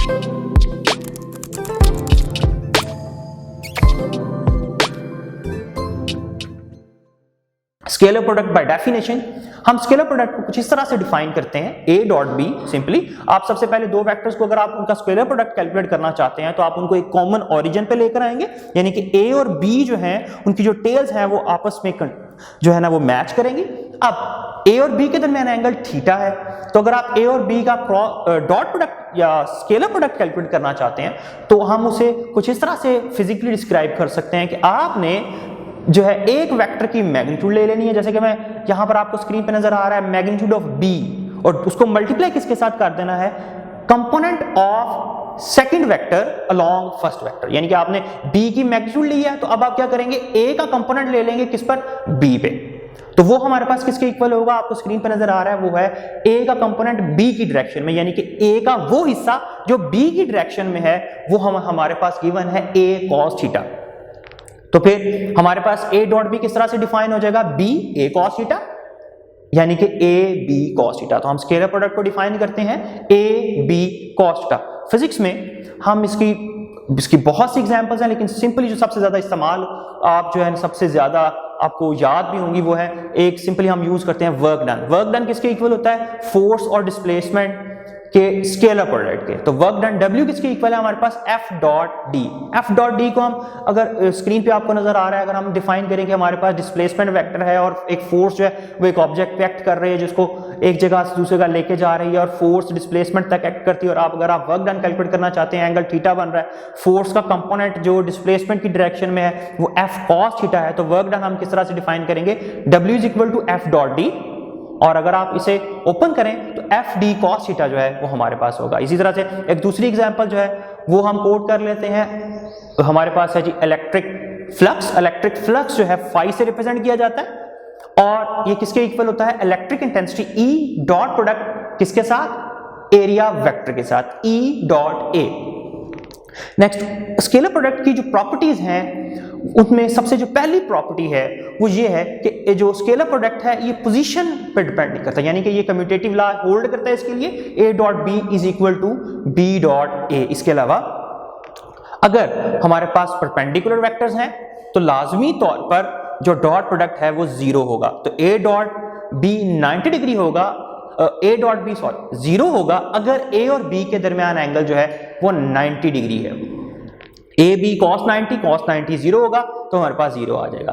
Scalar product by definition हम scalar product को कुछ इस तरह से डिफाइन करते हैं a डॉट बी। सिंपली आप सबसे पहले दो वेक्टर्स को अगर आप उनका स्केलर प्रोडक्ट कैलकुलेट करना चाहते हैं तो आप उनको एक कॉमन ओरिजिन पे लेकर आएंगे, यानी कि a और b जो हैं उनकी जो टेल्स हैं वो आपस में जो है ना वो मैच करेंगे। अब a और b के दरमियान एंगल थीटा है, तो अगर आप a और b का डॉट प्रोडक्ट या स्केलर प्रोडक्ट कैलकुलेट करना चाहते हैं तो हम उसे कुछ इस तरह से फिजिकली डिस्क्राइब कर सकते हैं कि आपने जो है एक वेक्टर की मैग्नीट्यूड ले लेनी है, जैसे कि मैं यहां पर आपको स्क्रीन पे नजर आ रहा है मैग्नीट्यूड ऑफ b, और उसको मल्टीप्लाई किसके साथ कर देना है, component of second vector along first vector. यानी कि आपने b की मैग्नीट्यूड ली है तो अब आप क्या करेंगे, a का कंपोनेंट ले लेंगे किस पर, b पे। तो वो हमारे पास किसके इक्वल होगा, आपको स्क्रीन पे नजर आ रहा है वो है a का कंपोनेंट b की डायरेक्शन में, यानी कि a का वो हिस्सा जो b की डायरेक्शन में है वो हमारे पास गिवन है a cos थीटा। तो फिर हमारे पास a डॉट बी किस तरह से डिफाइन हो जाएगा, b a cos थीटा, यानी कि a b cos थीटा। तो हम स्केलर प्रोडक्ट को डिफाइन करते हैं a b cos theta. Physics में हम इसकी बहुत सी एग्जांपल्स हैं, लेकिन सिंपली जो सबसे ज्यादा इस्तेमाल आप जो है सबसे ज्यादा आपको याद भी होंगी वो है एक सिंपली हम यूज करते हैं वर्क डन। वर्क डन किसके इक्वल होता है, फोर्स और डिस्प्लेसमेंट के स्केलर प्रोडक्ट के। तो वर्क डन W किसके इक्वल है हमारे पास, F dot D. F dot D को हम अगर स्क्रीन पे आपको नजर आ रहा है, अगर हम डिफाइन करें कि हमारे पास डिस्प्लेसमेंट वेक्टर है और एक फोर्स जो है वो एक ऑब्जेक्ट पे एक्ट कर रही है जिसको एक जगह से दूसरी जगह लेके जा रही है और फोर्स डिस्प्लेसमेंट तक एक्ट करती है, और अगर आप वर्क डन कैलकुलेट करना चाहते हैं एंगल थीटा बन रहा है, फोर्स का कंपोनेंट जो डिस्प्लेसमेंट की डायरेक्शन में है वो F cos थीटा है। तो वर्क डन हम किस तरह से डिफाइन करेंगे, W is equal to F dot D, और अगर आप इसे ओपन करें तो एफ डी कॉस थीटा जो है वो हमारे पास होगा। इसी तरह से एक दूसरी एग्जांपल जो है वो हम कोट कर लेते हैं, तो हमारे पास है जी इलेक्ट्रिक फ्लक्स। इलेक्ट्रिक फ्लक्स जो है फाई से रिप्रेजेंट किया जाता है और ये किसके इक्वल होता है, electric intensity E dot product किसके साथ, एरिया वेक्टर के साथ, E dot A. Next scalar product की जो प्रॉपर्टीज हैं उनमें सबसे जो पहली प्रॉपर्टी है वो ये है कि जो स्केलर प्रोडक्ट है ये पोजीशन पर डिपेंड नहीं करता, यानी कि ये कम्यूटेटिव लॉ होल्ड करता है इसके लिए, a dot B is equal to B dot A. इसके अलावा अगर हमारे पास परपेंडिकुलर वेक्टर्स हैं तो लाजमी तौर पर जो डॉट प्रोडक्ट है वो जीरो होगा। तो a डॉट बी 90 डिग्री होगा, a डॉट बी जीरो होगा अगर a और b के दरमियान एंगल जो है वो 90 डिग्री है। a b cos 90 जीरो होगा तो हमारे पास जीरो आ जाएगा।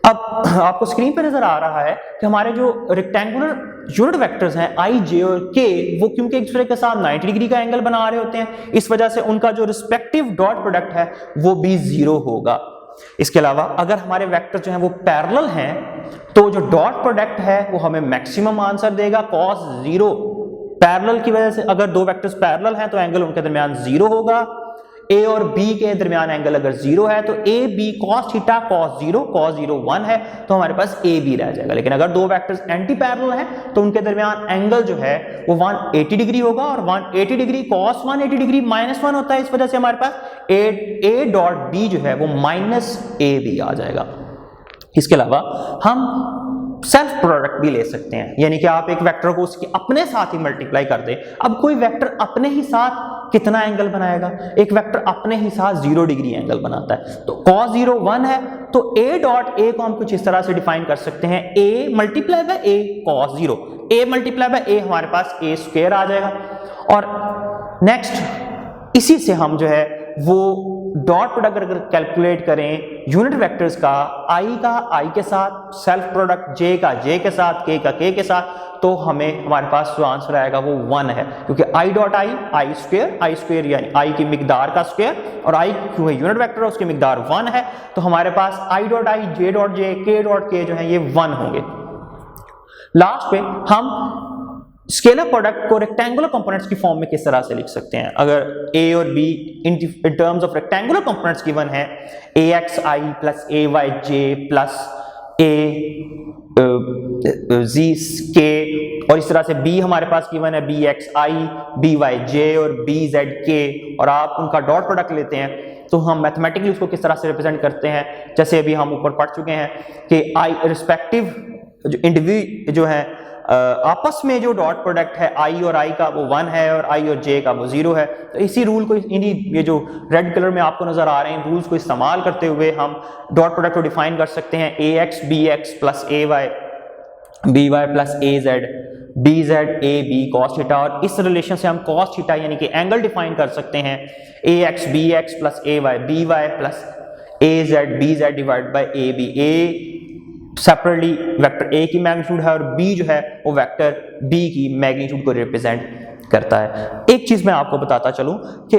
अब आपको स्क्रीन पे नजर आ रहा है कि हमारे जो रेक्टेंगुलर यूनिट वेक्टर्स हैं i j और k वो क्योंकि एक दूसरे के साथ 90 डिग्री का एंगल बना रहे होते हैं, इस वजह से उनका जो रिस्पेक्टिव डॉट प्रोडक्ट है वो भी जीरो होगा। इसके अलावा अगर हमारे वेक्टर जो हैं वो पैरेलल हैं तो जो डॉट प्रोडक्ट है वो हमें मैक्सिमम आंसर देगा cos जीरो। पैरेलल की वजह से अगर दो वेक्टर्स पैरेलल हैं तो एंगल उनके दरमियान जीरो होगा। a और b के दरमियान एंगल अगर जीरो है तो a b cos theta cos zero 1 है तो हमारे पास a b रह जाएगा। लेकिन अगर दो वेक्टर्स एंटी पैरेलल हैं तो उनके दरमियान एंगल जो है वो 180 डिग्री होगा, और 180 डिग्री cos 180 डिग्री -1 होता है, इस वजह से हमारे पास a डॉट b जो है वो माइनस a b आ जाएगा। इसके अलावा हम सेल्फ प्रोडक्ट भी ले सकते हैं, यानी कि आप एक वेक्टर को उसके अपने साथ ही मल्टीप्लाई कर दें। अब कोई वेक्टर अपने ही साथ कितना एंगल बनाएगा, एक वेक्टर अपने ही साथ 0 डिग्री एंगल बनाता है। तो cos 0 1 है तो a डॉट a को हम कुछ इस तरह से डिफाइन कर सकते हैं, a multiply by a cos 0, a multiply by a हमारे पास a स्क्वायर आ जाएगा। और नेक्स्ट इसी से हम जो है वो डॉट प्रोडक्ट अगर कैलकुलेट करें यूनिट वेक्टर्स का i के साथ, सेल्फ प्रोडक्ट j का j के साथ, k का k के साथ, तो हमें हमारे पास जो आंसर आएगा वो 1 है, क्योंकि i डॉट i स्क्वायर यानी i की मिकदार का स्क्वायर, और i क्यों है यूनिट वेक्टर है उसकी मिकदार 1 है, तो हमारे पास i dot i, j dot j, k dot k जो है ये 1 होंगे। लास्ट पे हम स्केलर प्रोडक्ट को रेक्टेंगुलर कंपोनेंट्स की फॉर्म में किस तरह से लिख सकते हैं। अगर a और b in terms of rectangular components given है axi plus ayj plus azk, और इस तरह से b हमारे पास गिवन है bxi byj और bzk, और आप उनका डॉट प्रोडक्ट लेते हैं तो हम मैथमेटिकली उसको किस तरह से रिप्रेजेंट करते हैं, जैसे अभी हम ऊपर पढ़ चुके हैं कि i रिस्पेक्टिव जो इंडिविजुअल जो है आपस में जो डॉट प्रोडक्ट है i और i का वो 1 है और i और j का वो 0 है। तो इसी रूल को, इन्हीं ये जो रेड कलर में आपको नजर आ रहे हैं रूल्स को इस्तेमाल करते हुए हम डॉट प्रोडक्ट को डिफाइन कर सकते हैं ax bx plus ay by plus az bz ab cos theta, और इस रिलेशन से हम cos थीटा यानी कि एंगल डिफाइन कर सकते हैं ax bx plus ay by plus az bz divide by ab। a separately vector a की मैग्नीट्यूड है और b जो है वो वेक्टर b की मैग्नीट्यूड को रिप्रेजेंट करता है। एक चीज मैं आपको बताता चलूं कि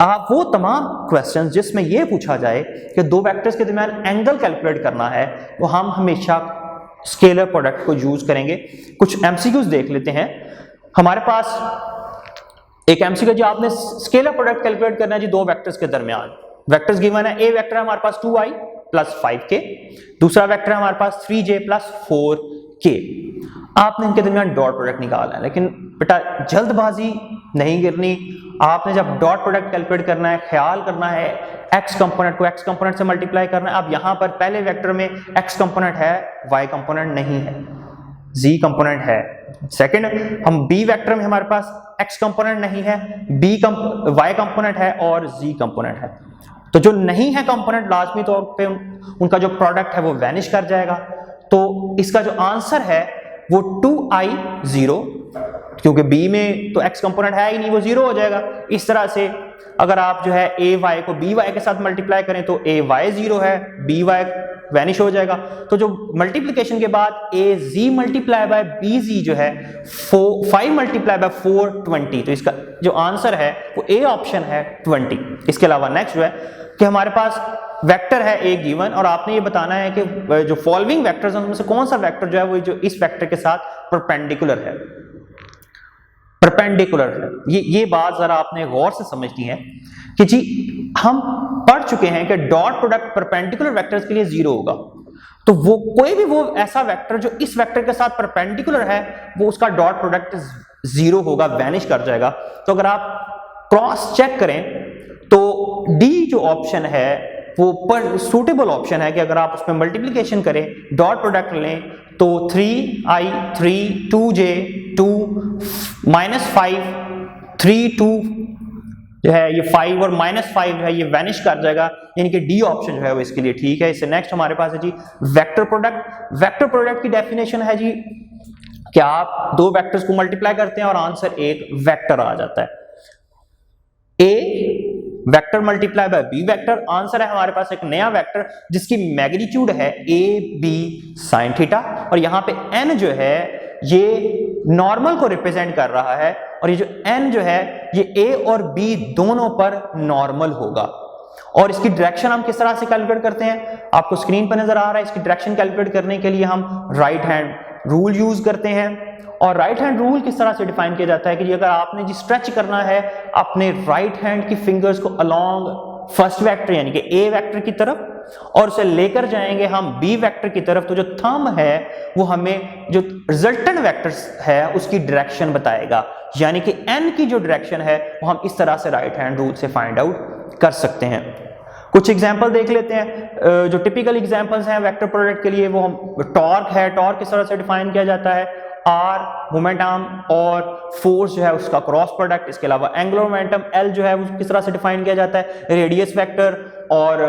आप वो तमाम क्वेश्चंस जिसमें ये पूछा जाए कि दो वेक्टर्स के दरमियान एंगल कैलकुलेट करना है तो हम हमेशा स्केलर प्रोडक्ट को यूज करेंगे। कुछ एमसीक्यूज देख लेते हैं। हमारे पास एक एमसीक्यू जो आपने स्केलर प्रोडक्ट कैलकुलेट करना है जी दो वेक्टर्स के दरमियान। वेक्टर्स गिवन है, ए वेक्टर है हमारे पास 2i प्लस 5k, दूसरा वेक्टर है हमारे पास 3j प्लस 4k। आपने इनके दरमियान डॉट प्रोडक्ट निकालना है, लेकिन बेटा जल्दबाजी नहीं करनी। आपने जब डॉट प्रोडक्ट कैलकुलेट करना है, ख्याल करना है x कंपोनेंट को x कंपोनेंट से मल्टीप्लाई करना है। अब यहां पर पहले वेक्टर में x कंपोनेंट है, y कंपोनेंट नहीं है, z कंपोनेंट है। सेकंड, हम b वेक्टर में हमारे पास x कंपोनेंट नहीं है, y कंपोनेंट है और z कंपोनेंट है। तो जो नहीं है कंपोनेंट लाजमी तौर पे उनका जो प्रोडक्ट है वो वैनिश कर जाएगा। तो इसका जो आंसर है वो 2i 0, क्योंकि b में तो x कंपोनेंट है ही नहीं, वो 0 हो जाएगा। इस तरह से अगर आप जो है ay को by के साथ मल्टीप्लाई करें तो ay 0 है, by वैनिश हो जाएगा। तो जो मल्टीप्लिकेशन के बाद az मल्टीप्लाई बाय bz जो है 5 मल्टीप्लाई बाय 4 20, तो इसका जो आंसर है वो ए ऑप्शन है 20। इसके अलावा नेक्स्ट जो है कि हमारे पास वेक्टर है एक गिवन और आपने ये बताना है कि जो फॉलोइंग वेक्टर्स हैं उनमें से कौन सा वेक्टर जो है वो जो इस वेक्टर के साथ परपेंडिकुलर है। परपेंडिकुलर है, ये बात जरा आपने गौर से समझनी है कि जी हम पढ़ चुके हैं कि डॉट प्रोडक्ट परपेंडिकुलर वेक्टर्स के लिए 0 होगा। तो वो कोई भी वो ऐसा वेक्टर जो इस वेक्टर के साथ परपेंडिकुलर है वो उसका डॉट प्रोडक्ट 0 होगा, वैनिश कर जाएगा। तो अगर आप क्रॉस चेक करें तो डी जो ऑप्शन है वो पर सूटेबल ऑप्शन है कि अगर आप उसमें मल्टीप्लिकेशन करें, डॉट प्रोडक्ट लें तो 3i 3 2j 2 -5 3 2 जो है ये 5 और -5 जो है ये वैनिश कर जाएगा, यानी कि डी ऑप्शन जो है वो इसके लिए ठीक है। इससे नेक्स्ट हमारे पास है जी वेक्टर प्रोडक्ट। वेक्टर प्रोडक्ट की डेफिनेशन है जी कि आप दो वेक्टर्स को मल्टीप्लाई करते हैं और आंसर एक वेक्टर आ जाता है। A vector multiply by B vector, answer है हमारे पास एक नया वेक्टर जिसकी मैग्नीट्यूड है ए बी साइन थीटा, और यहां पे एन जो है ये नॉर्मल को रिप्रेजेंट कर रहा है और ये जो एन जो है ये ए और बी दोनों पर नॉर्मल होगा। और इसकी डायरेक्शन हम किस तरह से कैलकुलेट करते हैं, आपको स्क्रीन पर नजर आ रहा है। इसकी डायरेक्शन कैलकुलेट करने के लिए हम राइट हैंड रूल यूज करते हैं। और राइट हैंड रूल किस तरह से डिफाइन किया जाता है कि अगर आपने जी स्ट्रेच करना है अपने राइट हैंड की फिंगर्स को अलोंग फर्स्ट वेक्टर यानी कि ए वेक्टर की तरफ और उसे लेकर जाएंगे हम बी वेक्टर की तरफ, तो जो थंब है वो हमें जो रिजल्टेंट वेक्टर है उसकी डायरेक्शन बताएगा, यानी कि एन की जो डायरेक्शन है वो हम इस तरह से राइट हैंड रूल से फाइंड आउट कर सकते हैं। कुछ एग्जांपल देख लेते हैं। जो टिपिकल एग्जांपल्स हैं वेक्टर प्रोडक्ट के लिए वो हम टॉर्क है, टॉर्क किस तरह से डिफाइन किया जाता है, आर मोमेंटम और फोर्स जो है उसका क्रॉस प्रोडक्ट। इसके अलावा एंगुलर मोमेंटम एल जो है वो किस तरह से डिफाइन किया जाता है, रेडियस वेक्टर और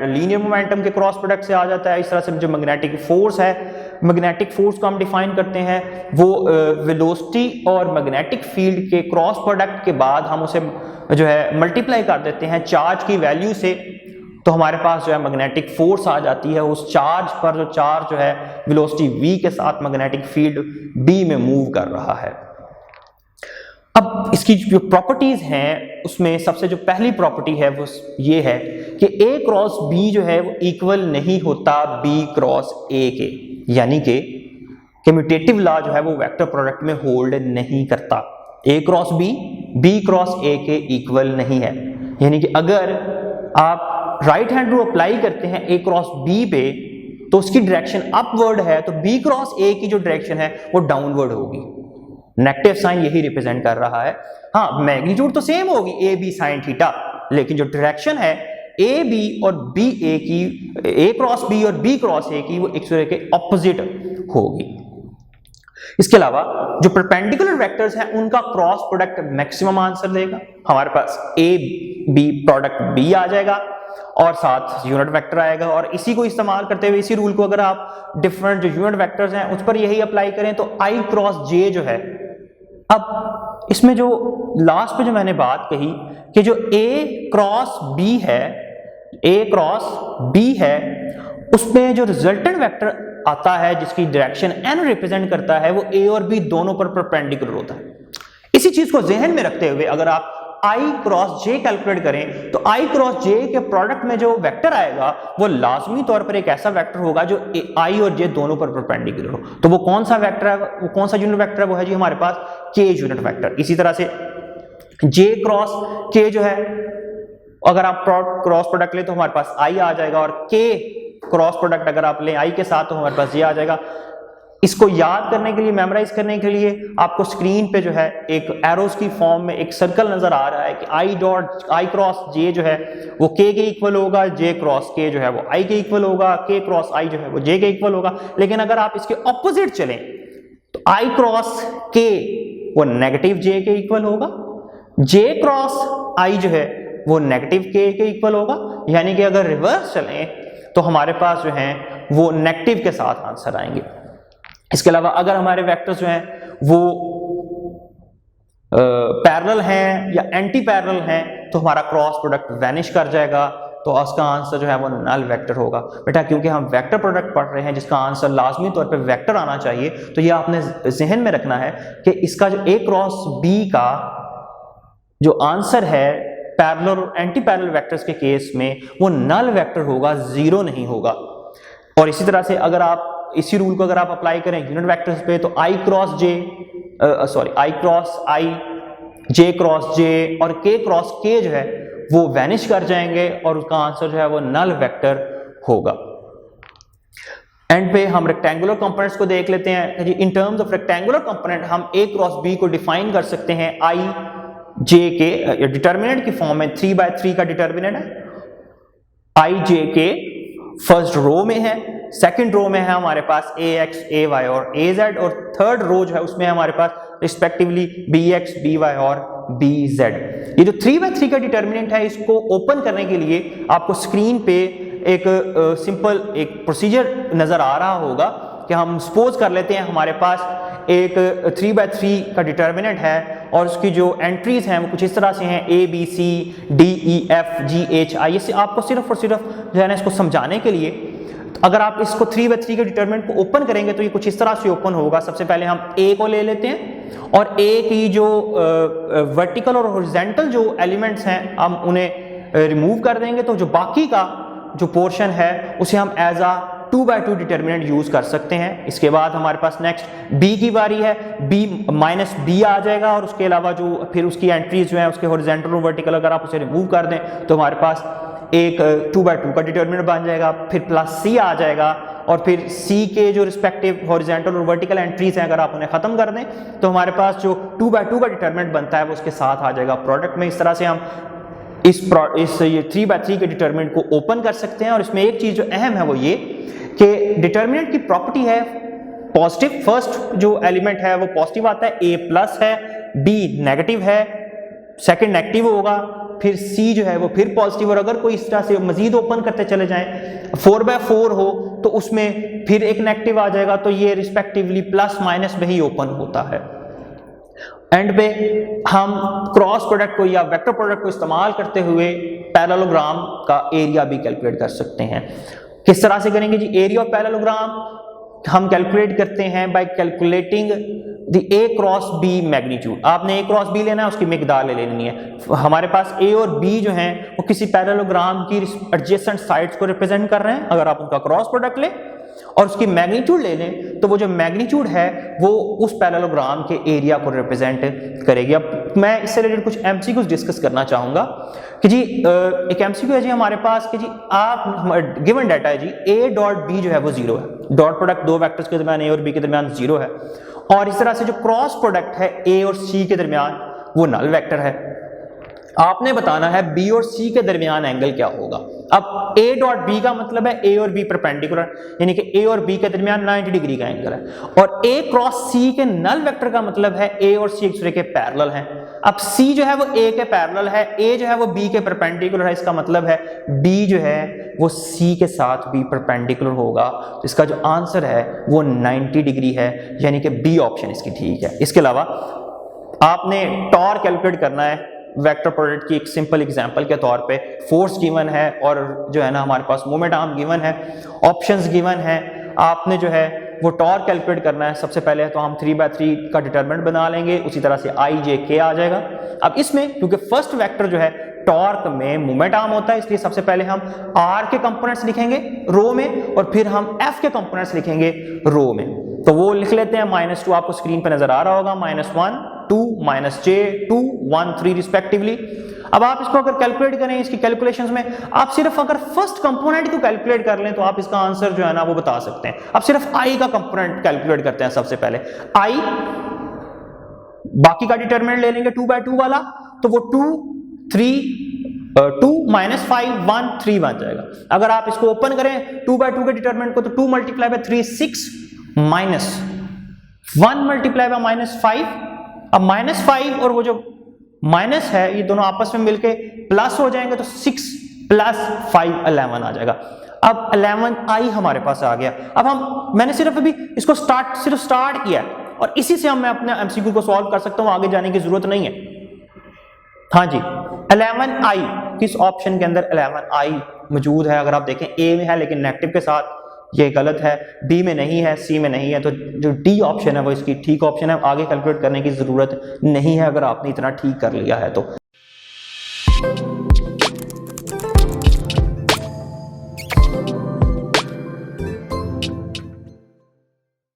लीनियर मोमेंटम के क्रॉस प्रोडक्ट से आ जाता है। इस तरह से जो मैग्नेटिक फोर्स है, मैग्नेटिक फोर्स को हम डिफाइन करते हैं वो वेलोसिटी और मैग्नेटिक फील्ड के क्रॉस प्रोडक्ट के बाद हम उसे जो है मल्टीप्लाई कर देते हैं चार्ज की वैल्यू से, तो हमारे पास जो है मैग्नेटिक फोर्स आ जाती है। उस चार्ज पर जो चार्ज जो है वेलोसिटी v के साथ मैग्नेटिक फील्ड b में मूव कर रहा है। अब इसकी जो प्रॉपर्टीज हैं उसमें सबसे जो पहली प्रॉपर्टी है वो ये है कि a क्रॉस b जो है वो इक्वल नहीं होता b क्रॉस a के, यानी कि कम्यूटेटिव लॉ जो है वो वेक्टर प्रोडक्ट में होल्ड नहीं करता। a cross b cross a के इक्वल नहीं है, यानी कि अगर आप राइट हैंड रूल अप्लाई करते हैं a क्रॉस b पे तो उसकी डायरेक्शन अपवर्ड है, तो b क्रॉस a की जो डायरेक्शन है वो डाउनवर्ड होगी। नेगेटिव साइन यही रिप्रेजेंट कर रहा है। हाँ, मैग्नीट्यूड तो सेम होगी ए बी साइन थीटा, लेकिन जो डायरेक्शन है ए बी और बी ए की, ए क्रॉस बी और बी क्रॉस ए की वो एक दूसरे के ऑपोजिट होगी। इसके अलावा जो परपेंडिकुलर वेक्टर्स हैं उनका क्रॉस प्रोडक्ट मैक्सिमम आंसर देगा। हमारे पास ए बी प्रोडक्ट बी आ जाएगा और साथ यूनिट वेक्टर आएगा, और इसी को इस्तेमाल करते हुए इसी रूल को अगर आप डिफरेंट जो यूनिट वेक्टर्स हैं उस पर यही अप्लाई करें तो आई क्रॉस जे जो है, अब इसमें जो लास्ट पे जो मैंने बात कही कि जो ए क्रॉस बी है, ए क्रॉस बी है, उसमें जो रिजल्टेंट वेक्टर आता है जिसकी डायरेक्शन एन रिप्रेजेंट करता है वो ए और बी दोनों पर परपेंडिकुलर होता है। इसी चीज को जहन में रखते हुए अगर आप आई क्रॉस जे कैलकुलेट करें तो आई क्रॉस जे के प्रोडक्ट में जो वेक्टर आएगा वो लाजमी तौर पर एक ऐसा वेक्टर होगा जो आई और जे दोनों पर परपेंडिकुलर हो। तो वो कौन सा वेक्टर है, वो कौन सा यूनिट वेक्टर है, वो है जी हमारे पास के यूनिट वेक्टर। इसी तरह से जे क्रॉस के जो है, अगर आप क्रॉस प्रोडक्ट ले तो हमारे पास आई आ जाएगा, और के क्रॉस प्रोडक्ट अगर आप ले आई के साथ तो हमारे पास ये आ जाएगा। इसको याद करने के लिए, मेमोराइज करने के लिए आपको स्क्रीन पे जो है एक एरोस की फॉर्म में एक सर्कल नजर आ रहा है कि आई क्रॉस जे जो है वो के इक्वल होगा, जे क्रॉस के जो है वो आई के इक्वल होगा, के क्रॉस आई जो है वो जे के इक्वल होगा। लेकिन अगर आप इसके ऑपोजिट चलें तो आई क्रॉस के वो नेगेटिव जे के इक्वल होगा, जे क्रॉस आई जो है वो नेगेटिव के इक्वल होगा। यानी कि अगर रिवर्स चलें तो हमारे पास जो है वो नेगेटिव के साथ आंसर आएंगे। इसके अलावा अगर हमारे वेक्टर्स जो हैं वो पैरेलल हैं या एंटी पैरेलल हैं तो हमारा क्रॉस प्रोडक्ट वैनिश कर जाएगा, तो उसका आंसर जो है वो नल वेक्टर होगा। बेटा क्योंकि हम वेक्टर प्रोडक्ट पढ़ रहे हैं जिसका आंसर लाजमी तौर पे वेक्टर आना चाहिए, तो ये आपने जहन में रखना है कि इसका जो ए क्रॉस बी का जो आंसर है पैरेलल और एंटी पैरेलल वेक्टर्स के केस में वो नल वेक्टर होगा, जीरो नहीं होगा। और इसी तरह से अगर आप इसी रूल को अगर आप अप्लाई करें यूनिट वेक्टर्स पे तो आई क्रॉस आई, जे क्रॉस जे और के क्रॉस के जो है वो वैनिश कर जाएंगे और उसका आंसर जो है वो नल वेक्टर होगा। एंड पे हम रेक्टेंगुलर कंपोनेंट्स को देख लेते हैं। In terms of rectangular component हम ए क्रॉस बी को डिफाइन कर सकते हैं आई जे के डिटर्मिनेंट की फॉर्म में। 3/3 का डिटर्मिनेंट है, आई जे के फर्स्ट रो में है, सेकंड रो में है हमारे पास ए एक्स ए वाई और ए जेड, और थर्ड रो जो है उसमें हमारे पास respectively B X B Y और बी जेड। ये जो 3/3 का डिटर्मिनेंट है इसको ओपन करने के लिए आपको स्क्रीन पे एक सिंपल एक प्रोसीजर नजर आ रहा होगा कि हम सपोज कर लेते हैं हमारे पास एक 3/3 का डिटर्मिनेंट है और उसकी जो एंट्रीज हैं वो कुछ इस तरह से हैं A B C D E F G H I. इससे आपको सिर्फ और सिर्फ जो है ना इसको समझाने के लिए, अगर आप इसको 3/3 के डिटर्मिनेंट को ओपन करेंगे तो ये कुछ इस तरह से ओपन होगा। सबसे पहले हम ए को ले लेते हैं और ए की जो वर्टिकल और हॉरिजॉन्टल जो एलिमेंट्स हैं हम उन्हें रिमूव कर देंगे, तो जो बाकी का जो पोर्शन है उसे हम एज आ 2/2 डिटर्मिनेंट यूज कर सकते हैं। इसके बाद हमारे पास नेक्स्ट बी की बारी है, बी माइनस बी आ जाएगा और उसके अलावा जो फिर उसकी एंट्रीज जो है उसके हॉरिजॉन्टल और वर्टिकल अगर आप उसे रिमूव कर दें तो हमारे पास एक 2/2 का डिटर्मिनेंट बन जाएगा। फिर प्लस सी आ जाएगा और फिर सी के जो रिस्पेक्टिव हॉरिजॉन्टल और वर्टिकल एंट्रीज हैं अगर आप उन्हें खत्म कर दें तो हमारे पास जो 2/2 का डिटर्मिनेंट बनता है वो उसके साथ आ जाएगा प्रोडक्ट में। इस तरह से हम इस ये 3/3 के डिटर्मिनेंट को ओपन कर सकते हैं। और इसमें एक चीज जो अहम है वो ये कि डिटर्मिनेंट की प्रॉपर्टी है पॉजिटिव। फर्स्ट जो एलिमेंट है वो पॉजिटिव आता है, ए प्लस है, बी नेगेटिव है, सेकंड नेगेटिव होगा, फिर सी जो है वो फिर पॉजिटिव। और अगर कोई इस तरह से मजीद ओपन करते चले जाएं 4/4 हो तो उसमें फिर एक नेगेटिव आ जाएगा, तो ये रिस्पेक्टिवली प्लस माइनस में ही ओपन होता है। एंड पे हम क्रॉस प्रोडक्ट को या वेक्टर प्रोडक्ट को इस्तेमाल करते हुए पैरेललोग्राम का एरिया भी कैलकुलेट कर सकते हैं। किस तरह से करेंगे जी? एरिया ऑफ पैरेललोग्राम हम कैलकुलेट करते हैं by calculating the A cross B magnitude. आपने ए क्रॉस बी लेना है, उसकी मिकदार ले लेनी है। हमारे पास ए और बी जो हैं वो किसी पैरेललोग्राम की एडजेसेंट साइड्स को रिप्रेजेंट कर रहे हैं। अगर आप उनका क्रॉस प्रोडक्ट लें और उसकी मैग्नीट्यूड ले लें तो वो जो मैग्नीट्यूड है वो उस पैरेललोग्राम के एरिया को रिप्रेजेंट करेगी। अब मैं इससे रिलेटेड कुछ एमसीक्यूज डिस्कस करना चाहूंगा कि जी एक एमसीक्यू है जी हमारे पास कि जी आप गिवन डाटा है जी ए डॉट बी जो है वो 0 है, डॉट प्रोडक्ट दो वेक्टर्स के दरमियान ए और बी के दरमियान 0 है, और इस तरह से जो क्रॉस प्रोडक्ट है ए और सी के दरमियान वो नल वेक्टर है। आपने बताना है बी और सी के दरमियान एंगल क्या होगा। अब ए डॉट बी का मतलब है ए और बी परपेंडिकुलर, यानी कि ए और बी के दरमियान 90 डिग्री का एंगल है। और ए क्रॉस सी के नल वेक्टर का मतलब है ए और सी एक दूसरे के पैरेलल हैं। अब सी जो है वो ए के पैरेलल है, ए जो है वो बी के परपेंडिकुलर है, इसका मतलब है बी जो है वो सी के साथ भी परपेंडिकुलर होगा। तो इसका जो आंसर है वो 90 डिग्री है, यानी कि बी ऑप्शन इसकी ठीक है। इसके अलावा आपने टॉर्क कैलकुलेट करना है वेक्टर प्रोडक्ट की एक सिंपल एग्जांपल के तौर पे। फोर्स गिवन है और जो है ना हमारे पास मोमेंट आर्म गिवन है, ऑप्शंस गिवन है, आपने जो है वो टॉर्क कैलकुलेट करना है। सबसे पहले तो हम 3/3 का डिटरमिनेंट बना लेंगे, उसी तरह से आई जे के आ जाएगा। अब इसमें क्योंकि फर्स्ट वेक्टर जो है टॉर्क में मोमेंट आर्म होता है, इसलिए सबसे पहले हम आर के कंपोनेंट्स लिखेंगे रो में और फिर हम एफ के कंपोनेंट्स लिखेंगे रो में। तो वो लिख लेते हैं -2, आपको स्क्रीन पे नजर आ रहा होगा, -1 2 -j 2 1 3 रिस्पेक्टिवली। अब आप इसको अगर कैलकुलेट करें, इसकी कैलकुलेशंस में आप सिर्फ अगर फर्स्ट कंपोनेंट को कैलकुलेट कर लें तो आप इसका आंसर जो है ना वो बता सकते हैं। अब सिर्फ आई का कंपोनेंट कैलकुलेट करते हैं। सबसे पहले आई, बाकी का डिटरमिनेंट ले लेंगे 2/2 वाला, तो वो 2 3 2 -5 1 3 बन जाएगा। अगर आप इसको ओपन करें 2/2 के डिटरमिनेंट को, तो 2 × 3 6 -1 × -5। अब -5 और वो जो माइनस है ये दोनों आपस में मिलके प्लस हो जाएंगे, तो 6 + 5 11 आ जाएगा। अब 11i हमारे पास आ गया। अब मैंने सिर्फ अभी इसको स्टार्ट किया है और इसी से मैं अपने एमसीक्यू को सॉल्व कर सकता हूं, आगे जाने की जरूरत नहीं है। हाँ जी, 11i किस ऑप्शन के अंदर 11i मौजूद है? अगर आप देखें ए में है लेकिन नेगेटिव के साथ, ये गलत है। बी में नहीं है, सी में नहीं है, तो जो डी ऑप्शन है वो इसकी ठीक ऑप्शन है। आगे कैलकुलेट करने की जरूरत नहीं है अगर आपने इतना ठीक कर लिया है तो।